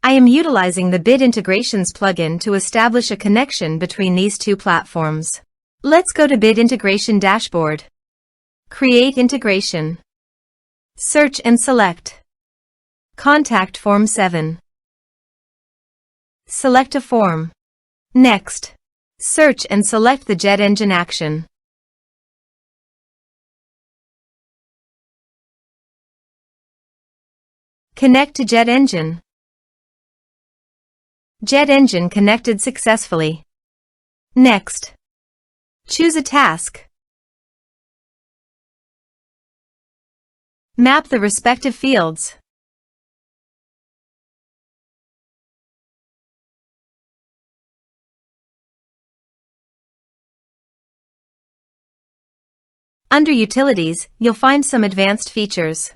I am utilizing the Bit Integrations plugin to establish a connection between these two platforms. Let's go to Bit Integration Dashboard. Create Integration. Search and select Contact Form 7. Select a form. Next, search and select the JetEngine action. Connect to JetEngine. JetEngine connected successfully. Next, choose a task. Map the respective fields. Under Utilities, you'll find some advanced features.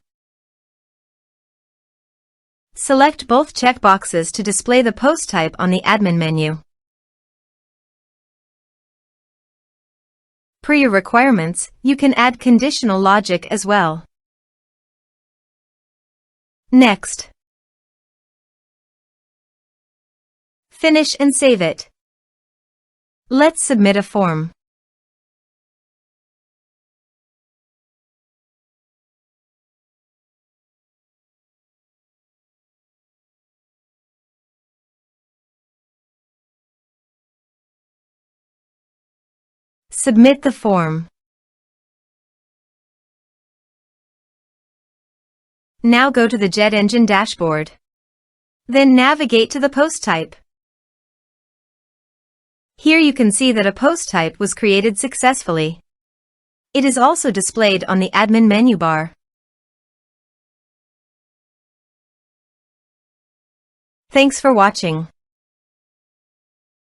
Select both checkboxes to display the post type on the admin menu. Per your requirements, you can add conditional logic as well. Next, finish and save it. Let's submit a form. Submit the form. Now go to the JetEngine dashboard. Then navigate to the post type. Here you can see that a post type was created successfully. It is also displayed on the admin menu bar. Thanks for watching.